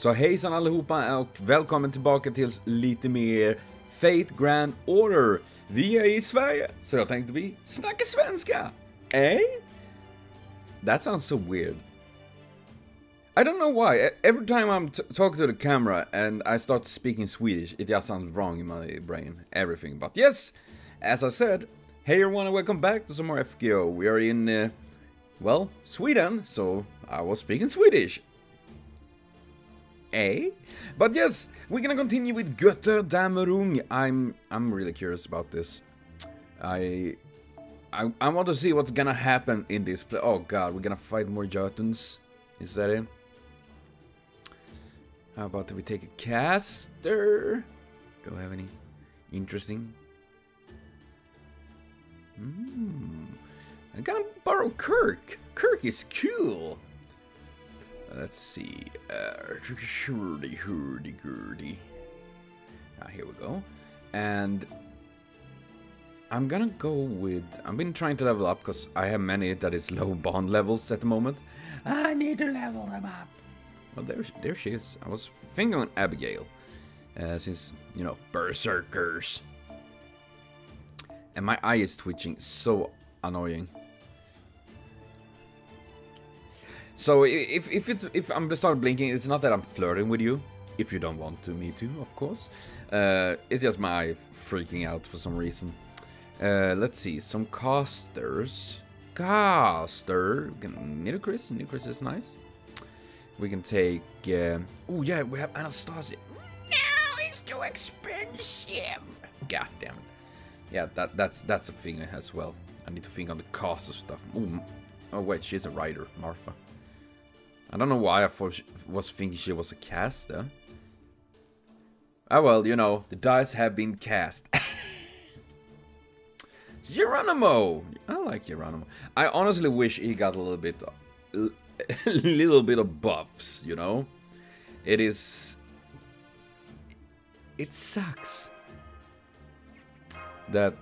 Så hejsan allihopa och välkommen tillbaka till lite mer Fate Grand Order. Vi är i Sverige, så jag tänkte vi snackar svenska. That sounds so weird. I don't know why. Every time I'm talking to the camera and I start speaking Swedish, it just sounds wrong in my brain. Everything. But yes, as I said, hey everyone and welcome back to some more FGO. We are in, well, Sweden, so I was speaking Swedish. But yes, we're gonna continue with Götterdämmerung. I'm really curious about this. I want to see what's gonna happen in this play. Oh god, we're gonna fight more Jotuns. Is that it? How about if we take a caster? Do I have any interesting? I'm gonna borrow Kirk. Kirk is cool. Let's see. Hurdy. Here we go. And I'm gonna go with... I've been trying to level up because I have many that is low bond levels at the moment. I need to level them up. Well, there she is. I was thinking on Abigail. Since, you know, berserkers. And my eye is twitching. So annoying. So if I'm gonna start blinking, it's not that I'm flirting with you. If you don't want me to, of course. It's just my eye freaking out for some reason. Let's see, some casters. Nidocris is nice. We can take... oh yeah, we have Anastasia. No, it's too expensive. God damn it. Yeah, that's a thing as well. I need to think on the cost of stuff. Ooh, oh wait, she's a rider, Martha. I don't know why I was thinking she was a caster. Oh well, you know, the dice have been cast. Geronimo! I like Geronimo. I honestly wish he got a little bit of buffs, you know? It sucks that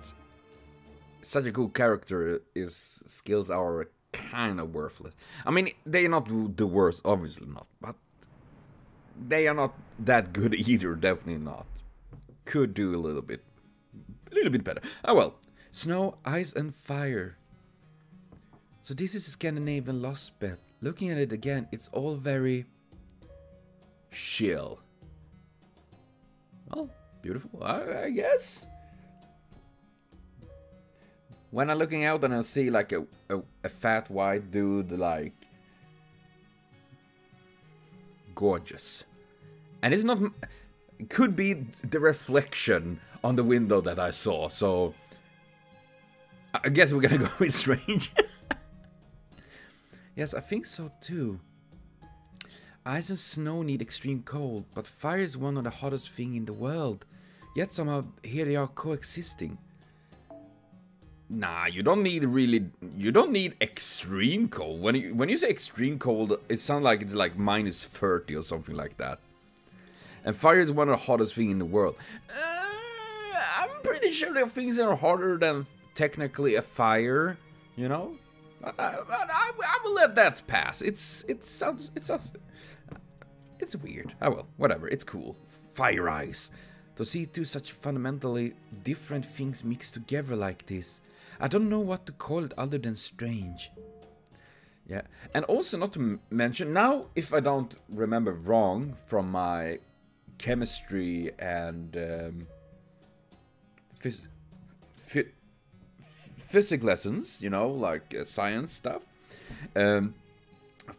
such a cool character skills are kind of worthless. I mean, they are not the worst, obviously not, but they are not that good either, definitely not. Could do a little bit better. Oh well. Snow, ice and fire. So this is a Scandinavian Lostbelt. Looking at it again, it's all very chill. Well, beautiful, I guess. When I'm looking out and I see like a fat white dude, like gorgeous. And it's not, it could be the reflection on the window that I saw, so I guess we're gonna go with strange. Yes, I think so too. Ice and snow need extreme cold, but fire is one of the hottest things in the world. Yet somehow here they are coexisting. Nah, you don't need extreme cold. When you say extreme cold, it sounds like it's like minus 30 or something like that. And fire is one of the hottest things in the world. I'm pretty sure there are things that are hotter than technically a fire, you know. But I will let that pass. It's weird. Oh well, whatever. It's cool. Fire eyes. To see two such fundamentally different things mixed together like this, I don't know what to call it other than strange. Yeah, and also not to mention, now if I don't remember wrong from my chemistry and physics lessons, you know, like science stuff,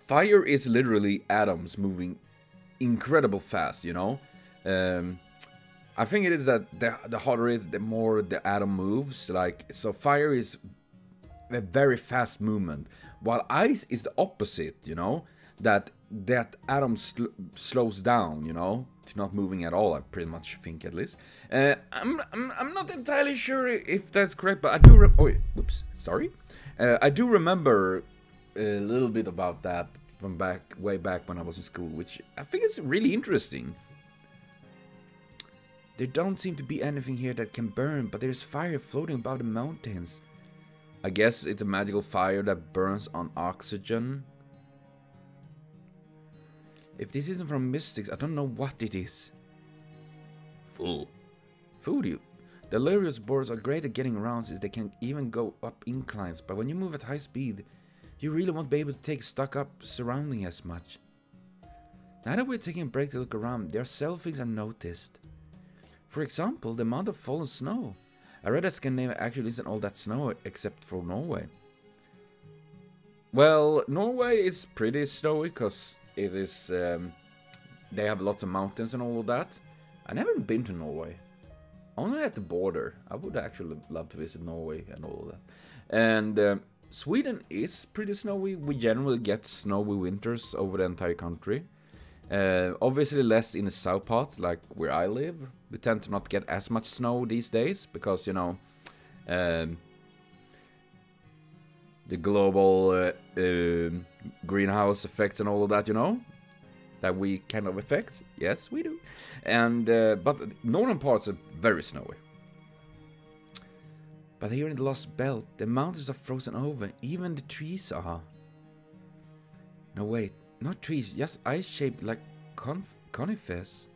fire is literally atoms moving incredible fast, you know. I think it is that the hotter it is, the more the atom moves. Like, so fire is a very fast movement, while ice is the opposite, you know. That atom slows down, you know. It's not moving at all, I pretty much think, at least. I'm not entirely sure if that's correct, but I do I do remember a little bit about that from way back when I was in school, which I think is really interesting. There don't seem to be anything here that can burn, but there's fire floating above the mountains. I guess it's a magical fire that burns on oxygen. If this isn't from Mystics, I don't know what it is. Fool. Fool you. The Larios boards are great at getting around since they can even go up inclines, but when you move at high speed, you really won't be able to take stock up surrounding as much. Now that we're taking a break to look around, there are several things I've noticed. For example, the amount of fallen snow. I read that Scandinavia actually isn't all that snow except for Norway. Well, Norway is pretty snowy because it is, they have lots of mountains and all of that. I never been to Norway. Only at the border. I would actually love to visit Norway and all of that. And Sweden is pretty snowy. We generally get snowy winters over the entire country. Obviously less in the south parts, like where I live. We tend to not get as much snow these days because, you know, the global greenhouse effects and all of that, you know, that we kind of affect. Yes, we do. And but the northern parts are very snowy. But here in the Lostbelt, the mountains are frozen over. Even the trees are. No, wait. Not trees, just ice-shaped like conifers.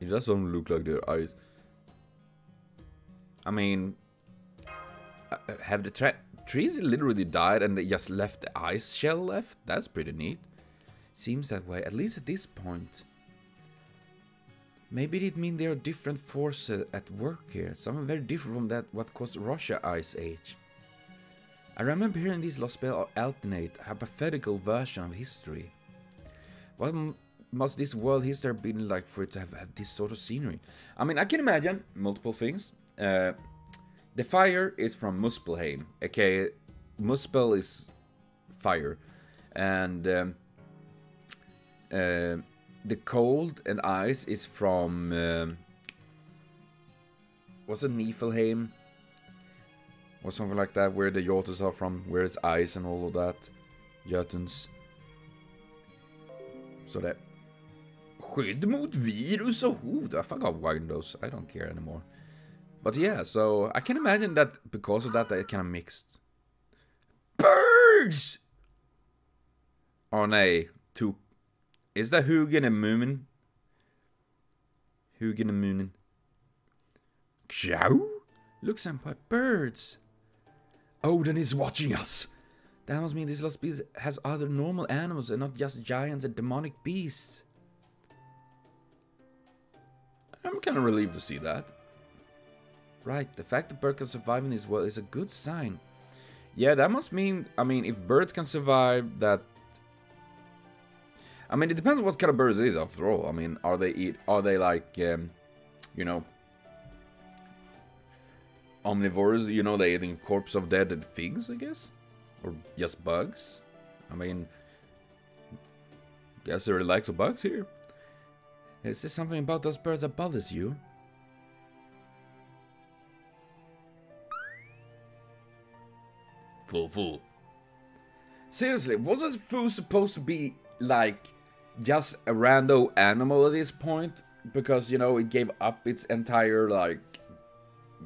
It doesn't look like they're ice. I mean, have the trees literally died and they just left the ice shell left? That's pretty neat. Seems that way, at least at this point. Maybe it means there are different forces at work here. Something very different from that what caused Russia Ice Age. I remember hearing these Lostbelt alternate, hypothetical version of history. What must this world history have been like for it to have this sort of scenery? I mean, I can imagine multiple things. The fire is from Muspelheim, aka Muspel is fire. And the cold and ice is from... what's it, Niflheim? Or something like that, where the Jotuns are from, where it's ice and all of that. Jotuns. So that... Skydd mot virus och hot. I forgot Windows. I don't care anymore. But yeah, so I can imagine that because of that, it kind of mixed. Birds! Oh nej. Is that Hugin and Moomin? Hugin and Moomin. Chow? Look, Senpai, birds! Odin is watching us! That must mean this lost beast has other normal animals and not just giants and demonic beasts. I'm kind of relieved to see that. Right, the fact that birds can survive in this world is a good sign. Yeah, that must mean, I mean, if birds can survive, that... I mean, it depends on what kind of birds it is, after all. I mean, are they like, you know... omnivores, you know, they eating corpse of dead things, I guess? Or just bugs? I mean, guess there are likes of bugs here. Is there something about those birds that bothers you? Foo. Seriously, wasn't Foo supposed to be, like, just a rando animal at this point? Because, you know, it gave up its entire, like...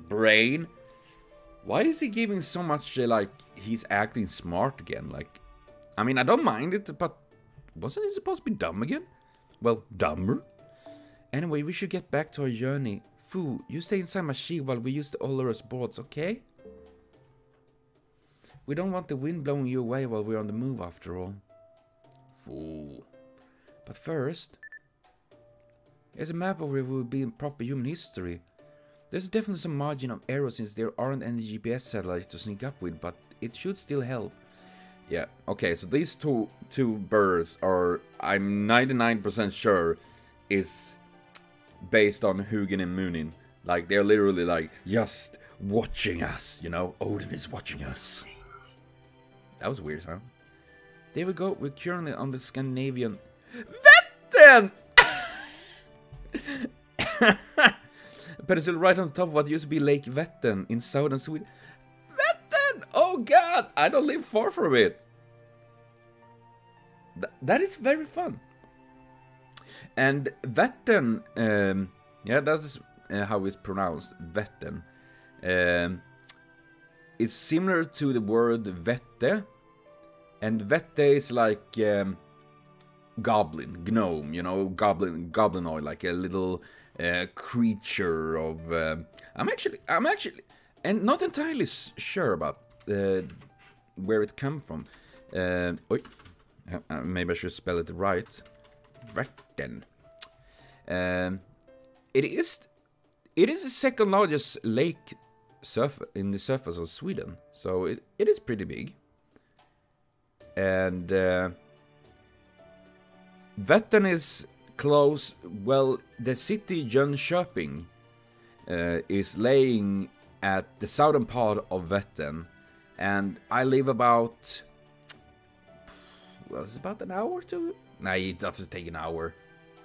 brain. Why is he giving so much like he's acting smart again? Like, I mean, I don't mind it, but wasn't he supposed to be dumb again? Well, dumber. Anyway, we should get back to our journey. Fu, you stay inside my shield while we use the Olorus boards, okay? We don't want the wind blowing you away while we're on the move, after all. Fool. But first, here's a map of where we'll be in proper human history. There's definitely some margin of error since there aren't any GPS satellites to sync up with, but it should still help. Yeah, okay, so these two birds are, I'm 99% sure, is based on Hugin and Moonin. Like, they're literally like, just watching us, you know? Odin is watching us. That was a weird sound. There we go, we're currently on the Scandinavian... Vättern! Pedestal right on the top of what used to be Lake Vättern in southern Sweden. Vättern! Oh god, I don't live far from it. That is very fun. And Vättern, yeah, that's how it's pronounced, Vättern. It's similar to the word vette, And Vette is like goblin, gnome, you know, goblinoid, like a little creature of. I'm actually, and not entirely sure about where it come from. Maybe I should spell it right. Vetten. It is the second largest lake in the surface of Sweden, so it is pretty big. And Vättern is close. Well, the city Jönköping is laying at the southern part of Vättern, and I live about. Well, it's about an hour to. Nah, it doesn't take an hour.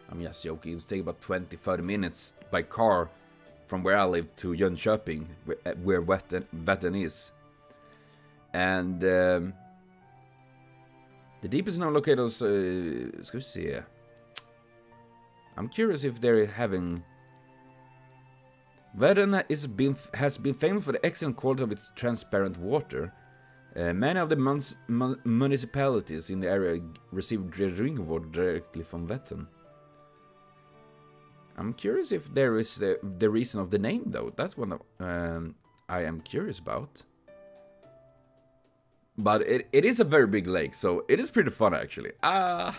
I'm just joking. It'll take about 20-30 minutes by car from where I live to Jönköping, where Vättern is. And the deepest known locators, ska vi se. I'm curious if they're having. Vättern has been famous for the excellent quality of its transparent water. Many of the municipalities in the area receive drinking water directly from Vättern. I'm curious if there is the reason of the name, though. That's one I am curious about. But it is a very big lake, so it is pretty fun, actually. But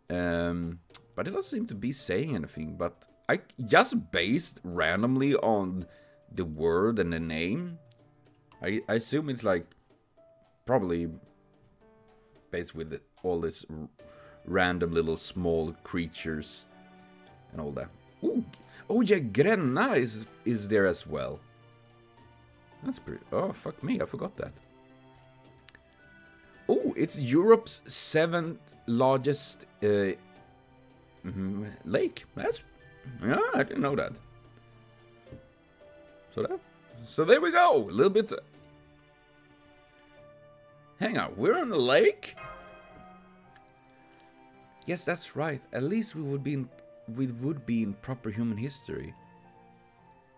it doesn't seem to be saying anything. But I just based randomly on the word and the name. I assume it's like probably based with all this random little small creatures and all that. Ooh, oh yeah, Gerda is there as well. That's pretty. Oh fuck me, I forgot that. Oh, it's Europe's 7th largest lake. That's yeah, I didn't know that. So there we go. A little bit. Hang on, we're on the lake. Yes, that's right. At least we would be in proper human history.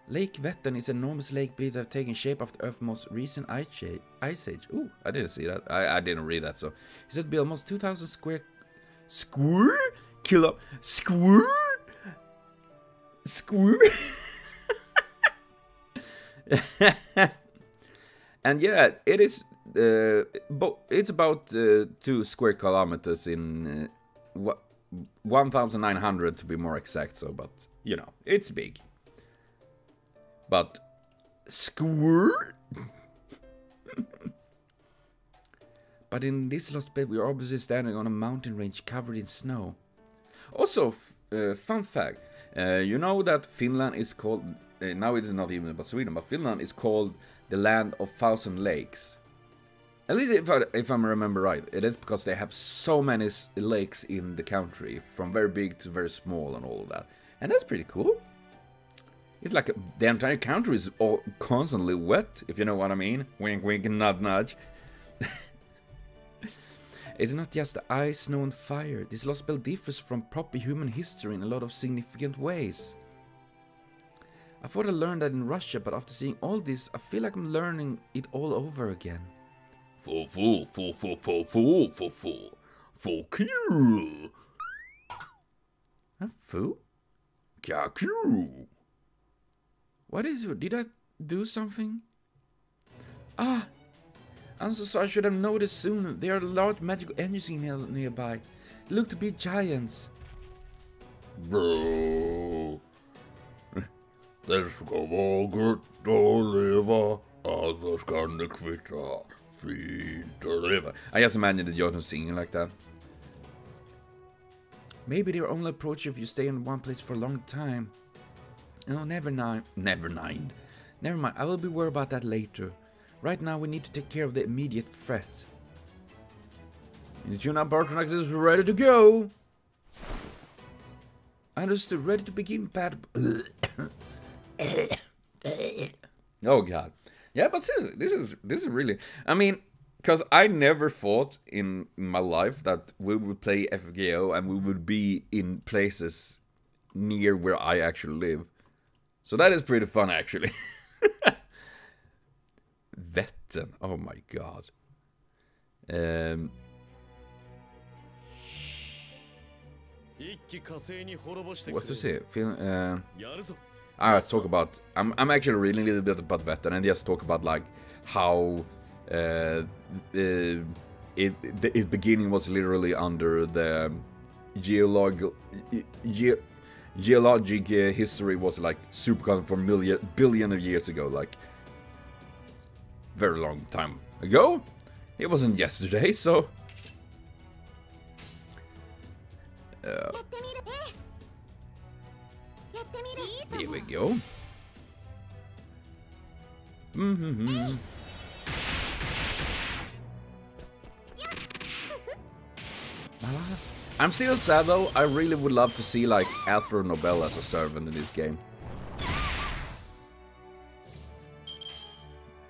Lake Vättern is an enormous lake believed to have taken shape after Earth's most recent ice age. Ooh, I didn't see that. I didn't read that. So it's said to be almost 2,000 square And yeah, it is. It's about 2 square kilometers in 1,900 to be more exact. So, but you know, it's big. But squirt. But in this Lostbelt, we are obviously standing on a mountain range covered in snow. Also, fun fact: you know that Finland is called. Now it's not even about Sweden, but Finland is called the land of 1,000 lakes. At least if I remember right, it is because they have so many lakes in the country, from very big to very small and all of that. And that's pretty cool. It's like the entire country is all constantly wet, if you know what I mean. Wink, wink, and nudge, nudge. It's not just the ice, snow, and fire. This Lostbelt differs from proper human history in a lot of significant ways. I thought I learned that in Russia, but after seeing all this, I feel like I'm learning it all over again. Fuck you. A foo? Kaku. What is it? Did I do something? Ah! I'm so sorry, I should have noticed sooner. There are large magical energies nearby. They look to be giants. Bro. Det ska vara gott att leva, annars kan det kvitta. Fint att leva. I just imagined that you're singing like that. Maybe they're only approach if you stay in one place for a long time. No, never mind. Never mind. I will be worried about that later. Right now, we need to take care of the immediate threat. And the tune-up Bartonax is ready to go. Understood. Ready to begin, Pat. Oh god. Yeah, but seriously, this is really. I mean, because I never thought in my life that we would play FGO and we would be in places near where I actually live. So that is pretty fun, actually. Vättern. Oh my god. What to say? Let's talk about. I'm actually reading a little bit about Veteran and just talk about like how its beginning was literally under the geologic history was like supercontinent for billion of years ago, like very long time ago. It wasn't yesterday, so. Here we go. I'm still sad though. I really would love to see like Alfred Nobel as a servant in this game,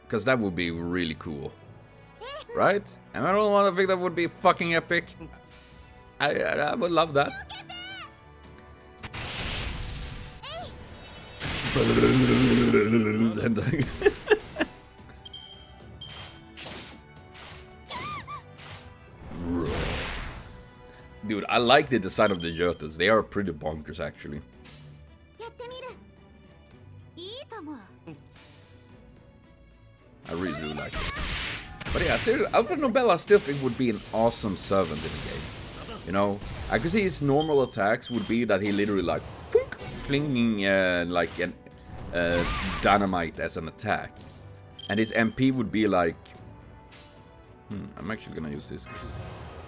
because that would be really cool, right? And I don't want to think that would be fucking epic. I would love that. Dude, I like the design of the Göttas. They are pretty bonkers, actually. I really do like it. But yeah, seriously, Alfred Nobel I still think would be an awesome servant in the game. You know, I could see his normal attacks would be that he literally like flinging like an dynamite as an attack, and his MP would be like. I'm actually gonna use this because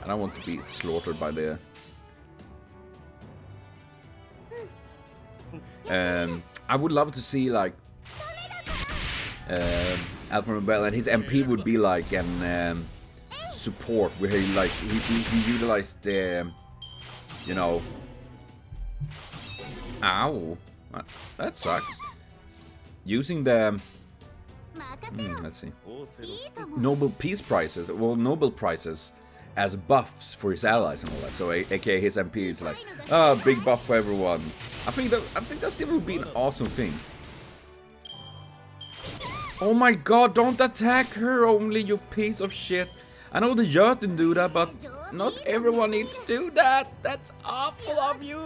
I don't want to be slaughtered by the. I would love to see like Alfred Nobel, and his MP would be like an support where he like he utilized the you know. Ow, that sucks. Using the let's see, Nobel Peace Prizes, well, Nobel Prizes as buffs for his allies and all that. So, aka his MP is like, big buff for everyone. I think that still would be an awesome thing. Oh my god! Don't attack her only, you piece of shit. I know the Jotun do that, but not everyone needs to do that. That's awful of you.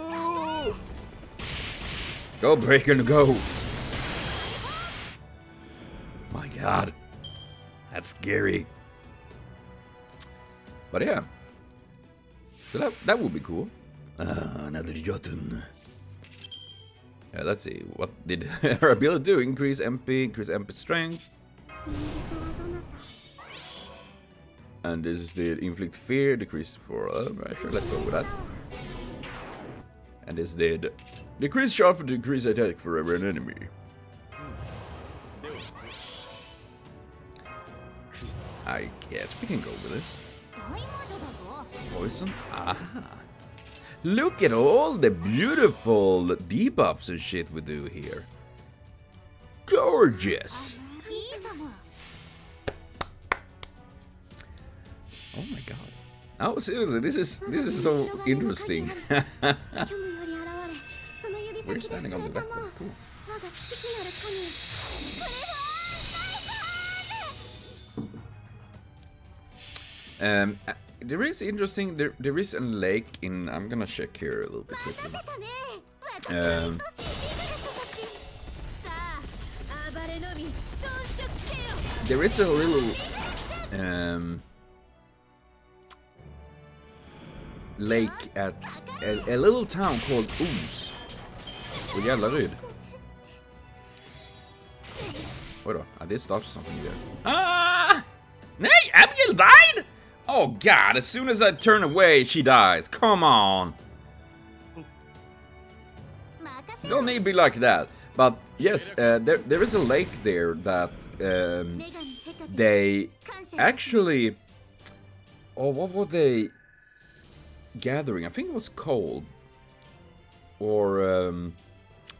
Go, Breaker, go. My god, that's scary. But yeah, so that would be cool. Another Jotun. Let's see, what did her ability do? Increase MP strength. And this is the inflict fear, decrease for sure, let's go with that. And this did decrease charge for decrease attack for every enemy. I guess we can go with this. Poison? Aha. Look at all the beautiful debuffs and shit we do here. Gorgeous. Oh my god. Oh, seriously, this is so interesting. We're standing on the vector. Cool. There is interesting. There is a lake in. I'm gonna check here a little bit quickly. There is a little lake at a little town called Oos. Oh jävla ryd. Oj då, I did start something there. Ah! Nej, Abigail died? Oh god, as soon as I turn away, she dies. Come on. Don't need to be like that. But yes, there is a lake there that they actually... Oh, what were they gathering? I think it was coal. Or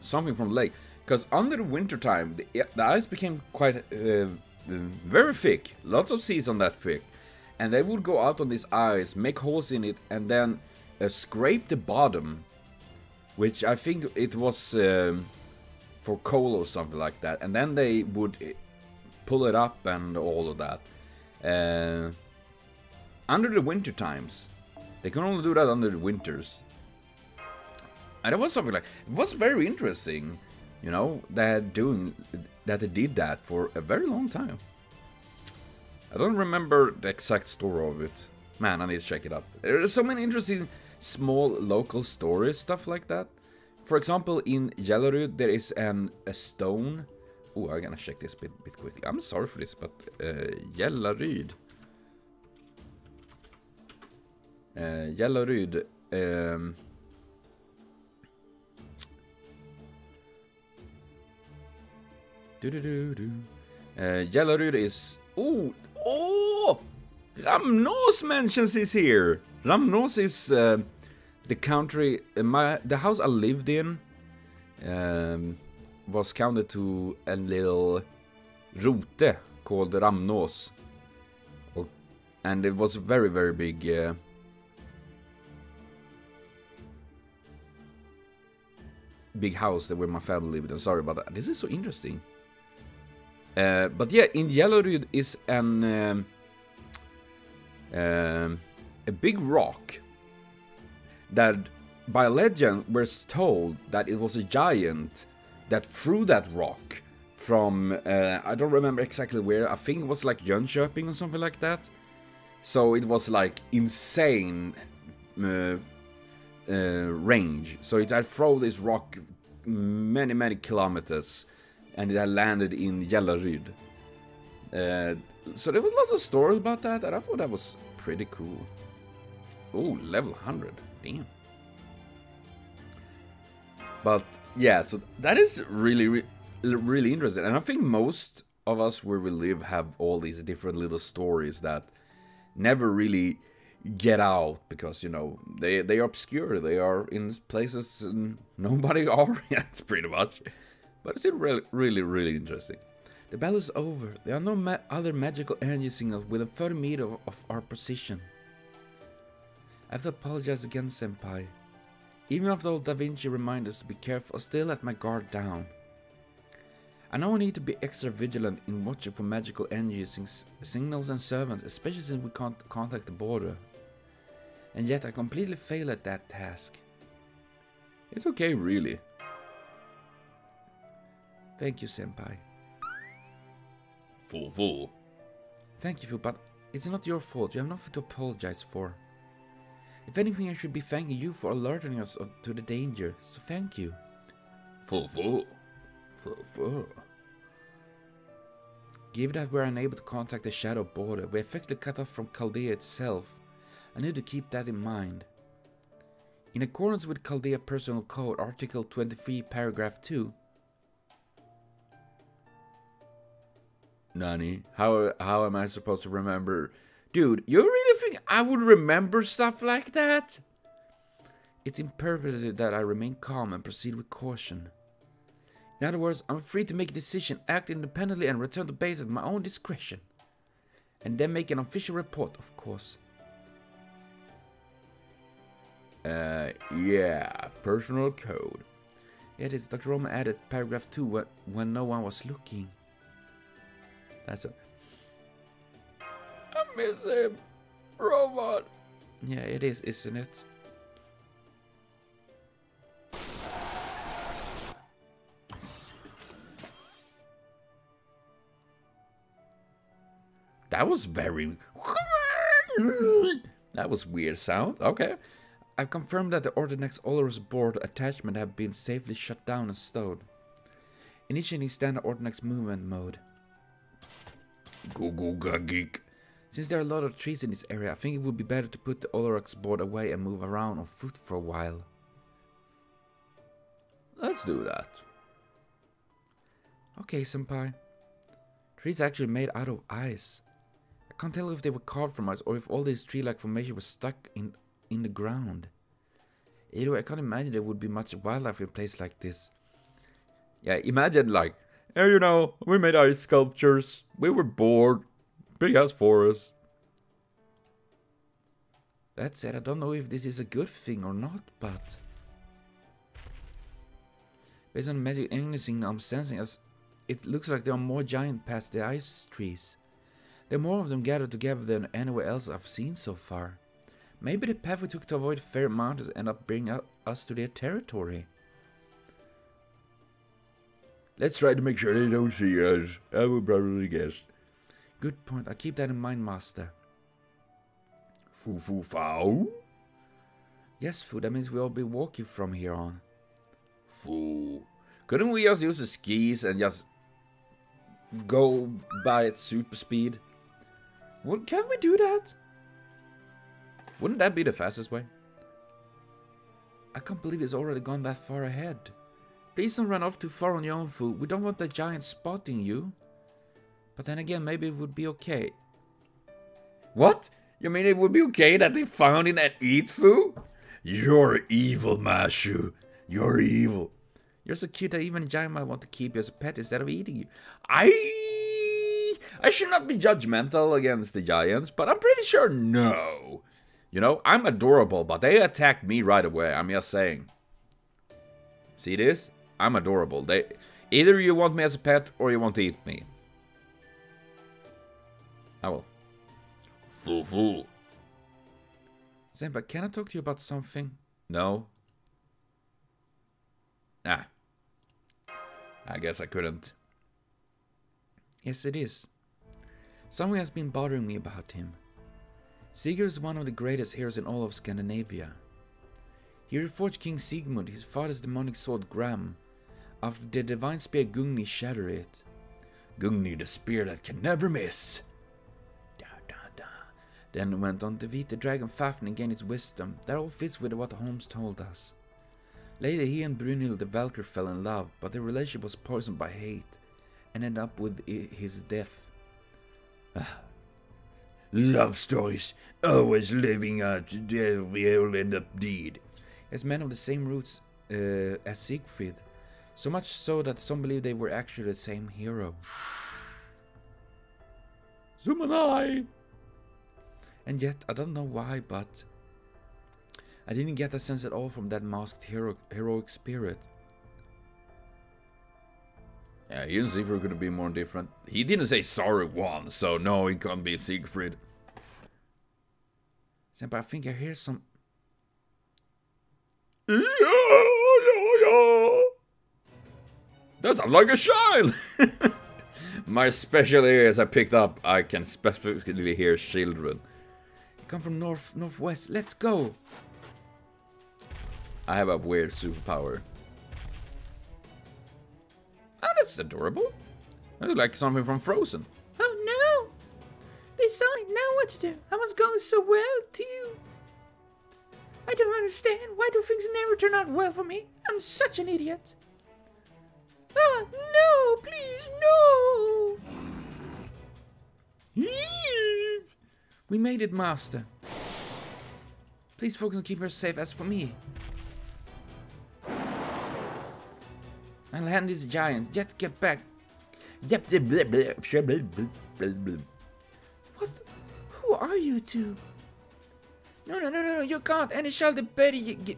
something from the lake. Because under the winter time, the ice became quite very thick. Lots of seas on that thick. And they would go out on this ice, make holes in it, and then scrape the bottom. Which I think it was for coal or something like that. And then they would pull it up and all of that. under the winter times. They can only do that under the winters. And it was something like, it was very interesting, you know, that they did that for a very long time. I don't remember the exact story of it. Man, I need to check it up. There are so many interesting small local stories, stuff like that. For example, in Gellerud there is a stone. Oh, I'm gonna check this bit quickly. I'm sorry for this, but Gellerud. Gellerud. Gellerud is... Oh! Ramnås mentions is here! Ramnås is the country... the house I lived in was counted to a little rote called Ramnås. And it was a very, very big... big house that where my family lived in. Sorry about that. This is so interesting. But yeah, in Gellerud is a big rock that, by legend, was told that it was a giant that threw that rock from, I don't remember exactly where, I think it was like Jönköping or something like that. So it was like insane range. So it had thrown this rock many kilometers, and it had landed in Gellerud. So there was lots of stories about that, and I thought that was pretty cool. Oh, level 100, damn. But yeah, so that is really interesting, and I think most of us where we live have all these different little stories that never really get out, because, you know, they are obscure, they are in places nobody are yet, pretty much. But it's still really interesting. The battle is over. There are no other magical energy signals within 30 meters of our position. I have to apologize again, Senpai. Even after all Da Vinci reminded us to be careful, I still let my guard down. I know we need to be extra vigilant in watching for magical energy signals and servants, especially since we can't contact the border. And yet I completely fail at that task. It's okay, really. Thank you, Senpai. Full. Thank you, but it's not your fault. You have nothing to apologize for. If anything, I should be thanking you for alerting us to the danger, so thank you. Full. Given that we're unable to contact the Shadow border, we're effectively cut off from Chaldea itself. I need to keep that in mind. In accordance with Chaldea Personal Code, Article 23, Paragraph 2. Nani? How am I supposed to remember? Dude, you really think I would remember stuff like that? It's imperative that I remain calm and proceed with caution. In other words, I'm free to make a decision, act independently, and return to base at my own discretion. And then make an official report, of course. Yeah, personal code. Yeah, this Dr. Roman added paragraph 2 when no one was looking. That's it. I miss him, Roman. Yeah, it is, isn't it? That was very... That was weird sound. Okay. I've confirmed that the Ordinex Olorus board attachment have been safely shut down and stowed. Initiating standard Ordinex movement mode. Go geek. Since there are a lot of trees in this area, I think it would be better to put the Olorux board away and move around on foot for a while. Let's do that. Okay, Senpai. Trees are actually made out of ice. I can't tell if they were carved from ice or if all this tree-like formation was stuck in the ground. Either way, I can't imagine there would be much wildlife in a place like this. Yeah, imagine like, yeah, you know, we made ice sculptures. We were bored. Big ass forest. That said, I don't know if this is a good thing or not, but... Based on the magic energy signal I'm sensing, as it looks like there are more giant past the ice trees. There are more of them gathered together than anywhere else I've seen so far. Maybe the path we took to avoid Fair Mountains end up bringing us to their territory. Let's try to make sure they don't see us. I would probably guess. Good point. I'll keep that in mind, Master. Foo. Yes, Foo. That means we'll be walking from here on. Foo. Couldn't we just use the skis and just go by at super speed? Can we do that? Wouldn't that be the fastest way? I can't believe it's already gone that far ahead. Please don't run off too far on your own, Foo. We don't want the giant spotting you. But then again, maybe it would be okay. What? You mean it would be okay that they found it and eat Foo? You're evil, Mashu. You're evil. You're so cute that even a giant might want to keep you as a pet instead of eating you. I should not be judgmental against the giants, but I'm pretty sure no. You know, I'm adorable, but they attacked me right away. I'm just saying. See this? I'm adorable. Either you want me as a pet or you want to eat me. I will. Foo. Senpai, can I talk to you about something? No. Ah. I guess I couldn't. Yes, it is. Someone has been bothering me about him. Sigurd is one of the greatest heroes in all of Scandinavia. He reforged King Sigmund, his father's demonic sword Gram, after the divine spear Gungni shattered it. Gungni, the spear that can never miss. Then went on to defeat the dragon Fafnir and gain its wisdom. That all fits with what Holmes told us. Later he and Brynhild the Valkyr fell in love, but their relationship was poisoned by hate, and ended up with his death. Love stories, always living out the real end up deed. As men of the same roots as Siegfried, so much so that some believe they were actually the same hero. Zumanai! And yet, I don't know why, but I didn't get that sense at all from that masked heroic spirit. Yeah, he and Siegfried could be more different. He didn't say sorry once, so no, he can't be Siegfried. Senpai, I think I hear some... That sounds like a child! My special ears I picked up, I can specifically hear children. You come from northwest, let's go! I have a weird superpower. Oh, that's adorable. I look like something from Frozen. Oh no! They saw me, now what to do? I was going so well too. I don't understand. Why do things never turn out well for me? I'm such an idiot. Ah, no, please, no! We made it, Master. Please focus on keeping her safe as for me. I'll hand this giant. Just get back. What? Who are you two? No, you can't. And it shall the berg...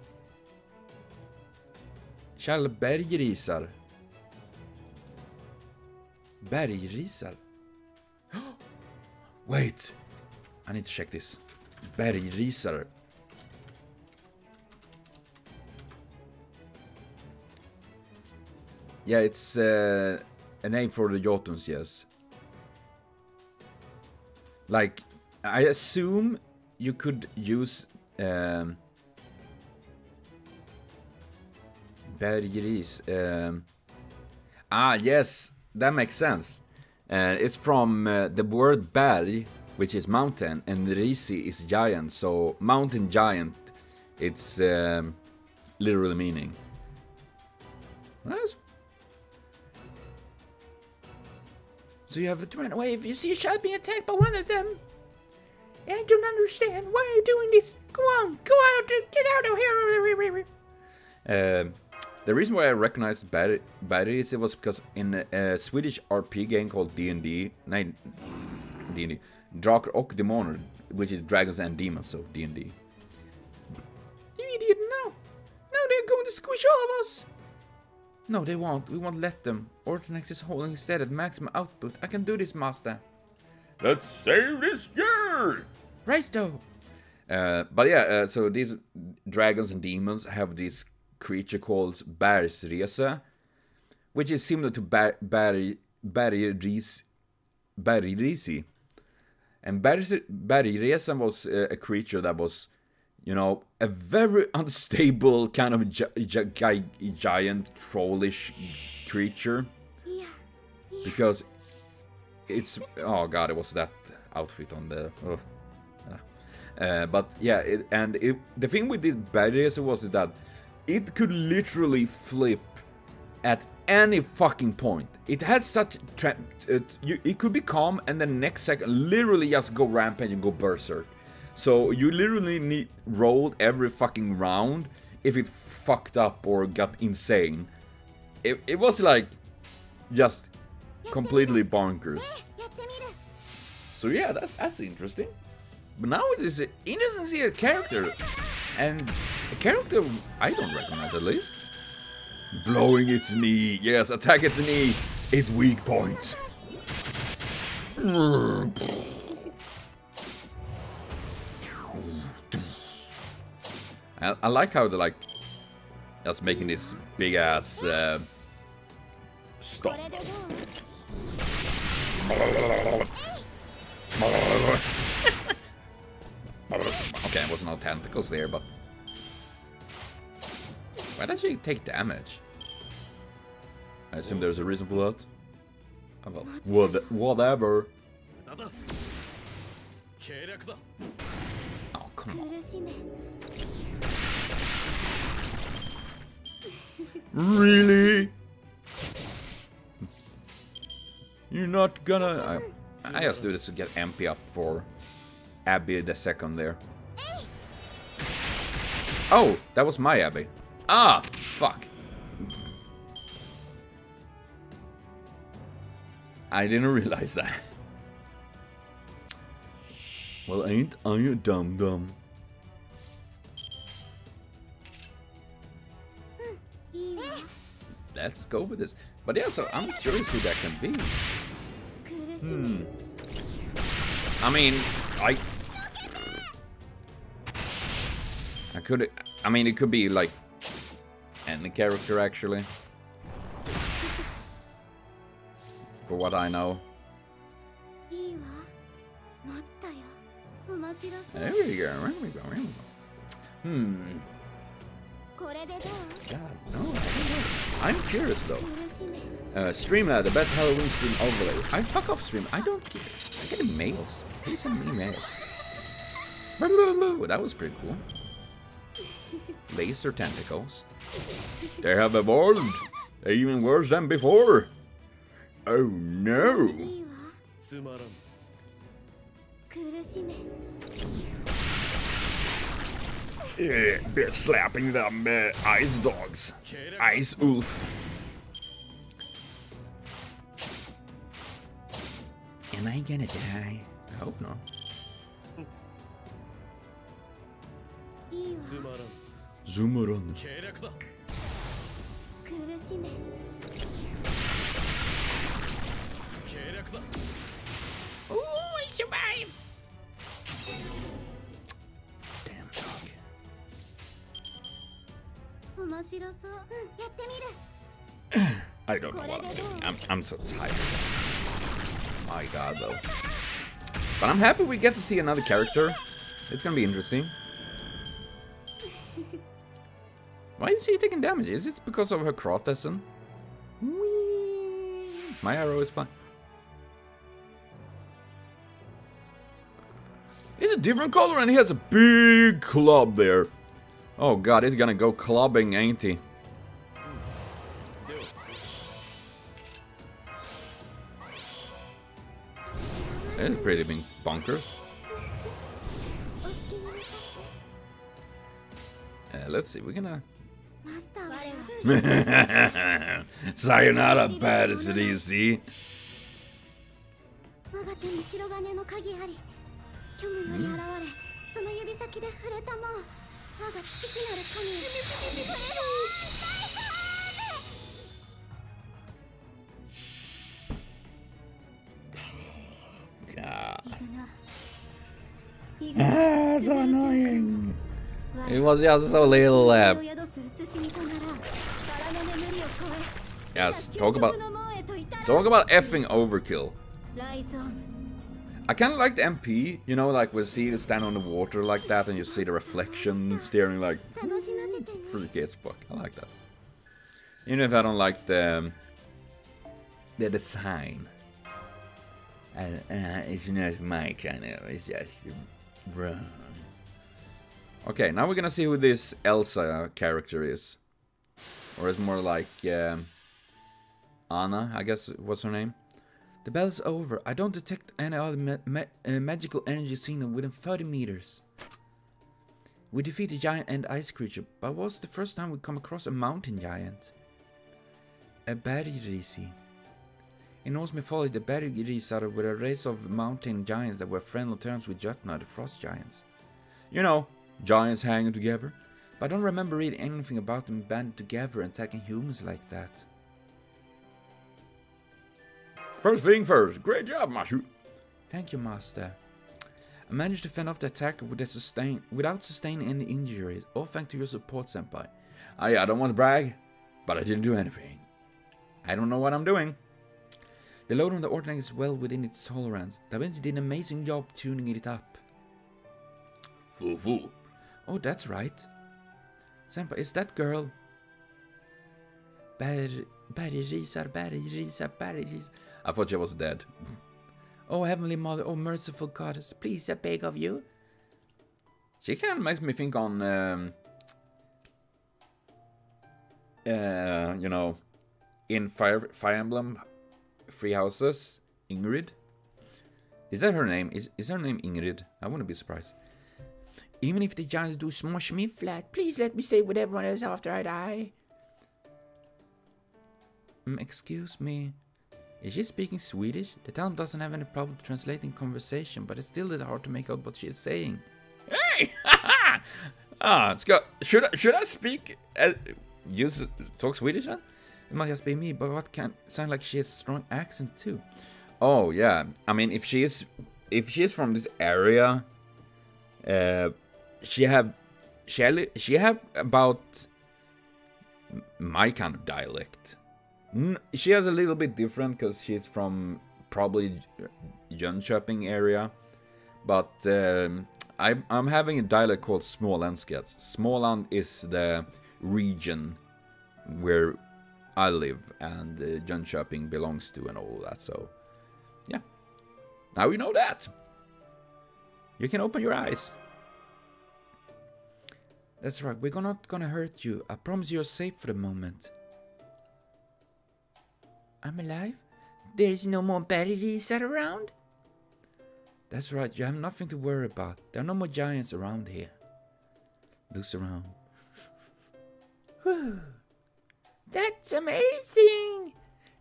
Shall bergrisar. Bergrisar. Wait. I need to check this. Bergrisar. Yeah, it's a name for the Jotuns, yes. Like, I assume you could use Bergris. Yes, that makes sense. It's from the word berg, which is mountain, and risi is giant. So mountain giant, it's literal meaning. Nice. So you have to run away if you see a child being attacked by one of them. I don't understand. Why are you doing this? Go on, go out, get out of here. The reason why I recognized batteries it was because in a Swedish RP game called D&D, D&D, Drakar och Demoner, which is dragons and demons, so D&D. You idiot! No, they're going to squish all of us. No, they won't. We won't let them. Ortonex is holding steady at maximum output. I can do this, Master. Let's save this year! Right though. But yeah, so these dragons and demons have this creature called Bergsrese, which is similar to Bergrisi. And Bergrese was a creature that was, you know, a very unstable kind of giant trollish creature. Because it's... Oh god, it was that outfit on the... Oh. But yeah, the thing with this Bergrese was that it could literally flip at any fucking point. It had such... it could be calm and then next second literally just go rampage and go berserk. So you literally rolled every fucking round if it fucked up or got insane. It was like just completely bonkers. So yeah, that's interesting. But now it is interesting to see a character, and a character I don't recognize at least. Blowing its knee, yes, attack its knee, its weak points. I like how they're like just making this big ass stomp. Okay, there was no tentacles there, but why does she take damage? I assume there's a reason for that. Oh, well, whatever. Oh, come on. Really? You're not gonna... I just do this to get MP up for Abby the second there. Oh, that was my Abby. Ah, fuck. I didn't realize that. Well, ain't I a dum-dum? Let's go with this. But yeah, so I'm curious who that can be. I mean, I mean, it could be like any character actually. For what I know. There we go. God, no. I'm curious though. Streamlab, the best Halloween stream overlay. I fuck off stream. I don't care. I get mails. Who send me mails? That was pretty cool. Laser tentacles. They have evolved. They're even worse than before. Oh no. Yeah, they're slapping them ice dogs. Ice wolf. Am I gonna die? I hope not. Zumaran. Oh, I survived! Damn dog. I don't know what I'm doing. I'm so tired. My god, though. But I'm happy we get to see another character. It's gonna be interesting. Why is she taking damage? Is it because of her Krotesen? My arrow is fine. He's a different color and he has a big club there. Oh god, he's gonna go clubbing, ain't he? That's pretty big bonkers. Let's see, we're gonna... Sayonara, bad as it is, see? God. So annoying. It was just so little. Yes, talk about effing overkill. I kind of like the MP, you know, like we see you stand on the water like that and you see the reflection steering like freaky as fuck. I like that. Even if I don't like the design. It's not my kind of, it's just wrong. Okay, now we're gonna see who this Elsa character is. Or it's more like Anna, I guess was her name. The bell's over. I don't detect any other magical energy signal within 30 meters. We defeated a giant and ice creature, but it was the first time we come across a mountain giant. A bergrisi. In Norse mythology, the bergrisi were a race of mountain giants that were friendly terms with Götterdämmerung, the frost giants. You know, giants hanging together. But I don't remember reading anything about them banded together and attacking humans like that. First thing first, great job, Master. Thank you, Master. I managed to fend off the attack without sustaining any injuries, all thanks to your support, Senpai. I don't want to brag, but I didn't do anything. I don't know what I'm doing. The load on the Ordnance is well within its tolerance. Da Vinci did an amazing job tuning it up. Foo. Oh, that's right. Senpai, is that girl? Bergrisa. I thought she was dead. Oh, Heavenly Mother, oh, merciful Goddess, please, I beg of you. She kind of makes me think on, you know, in Fire Emblem, Three Houses, Ingrid. Is that her name? Is her name Ingrid? I wouldn't be surprised. Even if the giants do smush me flat, please let me stay with everyone else after I die. Excuse me. Is she speaking Swedish? The town doesn't have any problem translating conversation, but it's still hard to make out what she is saying. Hey! Let's go. Should I speak? Talk Swedish then? It might just be me, but what can sound like she has a strong accent too. Oh yeah, I mean if she is from this area, she have about my kind of dialect. She has a little bit different because she's from probably Jönköping area, but I'm having a dialect called Småländska. Småland is the region where I live and Jönköping belongs to and all that. So yeah, now you know that. You can open your eyes. That's right, we're not gonna hurt you. I promise you're safe for the moment. I'm alive? There's no more berries around? That's right, you have nothing to worry about. There are no more giants around here. Looks around. Whew. That's amazing!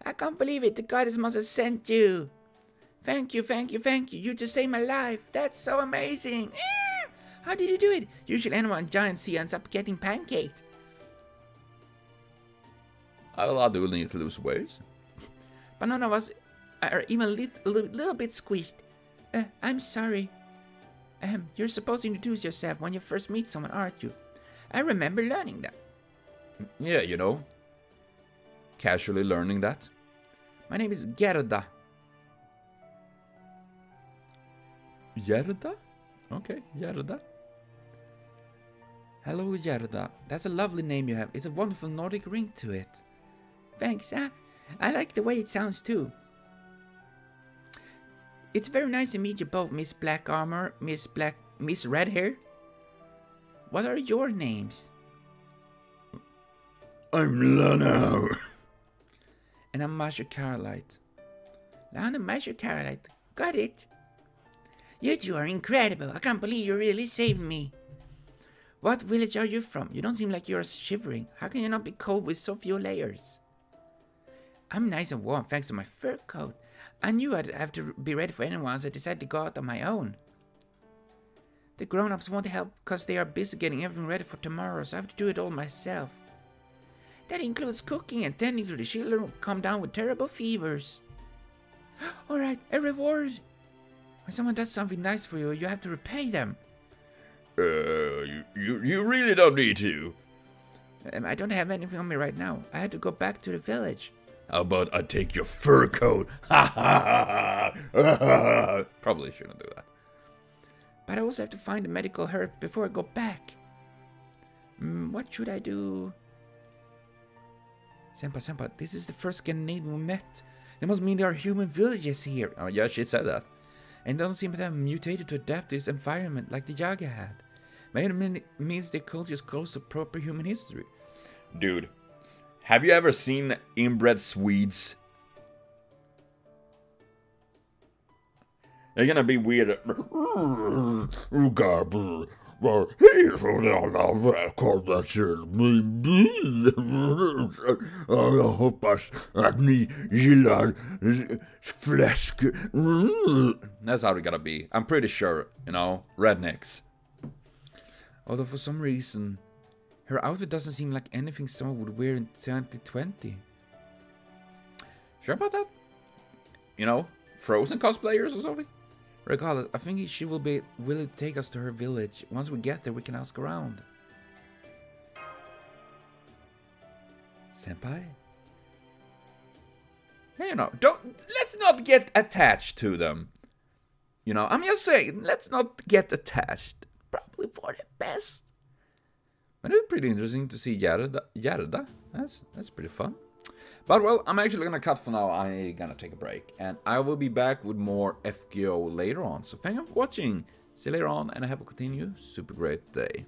I can't believe it, the goddess must have sent you. Thank you. You just saved my life. That's so amazing. How did you do it? Usually anyone in giant sea ends up getting pancaked. I do need to lose weight. But none of us are even a little bit squished. I'm sorry. You're supposed to introduce yourself when you first meet someone, aren't you? I remember learning that. Yeah, you know. Casually learning that. My name is Gerda. Gerda? Okay, Gerda. Hello, Gerda. That's a lovely name you have. It's a wonderful Nordic ring to it. Thanks. I like the way it sounds too. It's very nice to meet you both, Miss Black Armor, Miss Red Hair. What are your names? I'm Lano. And I'm Master Carolite. Lano, Master Carolite. Got it. You two are incredible. I can't believe you really saved me. What village are you from? You don't seem like you're shivering. How can you not be cold with so few layers? I'm nice and warm thanks to my fur coat. I knew I'd have to be ready for anyone, so I decided to go out on my own. The grown-ups won't help because they are busy getting everything ready for tomorrow, so I have to do it all myself. That includes cooking and tending to the children who come down with terrible fevers. Alright, a reward! When someone does something nice for you, you have to repay them. You really don't need to. I don't have anything on me right now. I had to go back to the village. How about I take your fur coat? Ha ha ha! Probably shouldn't do that. But I also have to find a medical herb before I go back. What should I do? Senpai, this is the first Scandinavian we met. That must mean there are human villages here. Oh yeah, she said that. And they don't seem to have mutated to adapt to this environment like the Yaga had. Maybe it means their culture is close to proper human history. Dude, have you ever seen inbred Swedes? They're gonna be weird. Jag hoppas att ni gillar fläsk. That's how it gotta be. I'm pretty sure, you know, rednecks. Although for some reason, her outfit doesn't seem like anything someone would wear in 2020. Sure about that? You know, Frozen cosplayers or something? Regardless, I think she will be willing to take us to her village. Once we get there, we can ask around. Senpai? Hey, you know, let's not get attached to them. You know, I'm just saying, let's not get attached. Probably for the best. But it was pretty interesting to see Gerda. That's pretty fun. But well, I'm actually gonna cut for now. I'm gonna take a break. And I will be back with more FGO later on. So thank you for watching. See you later on, and have a continue super great day.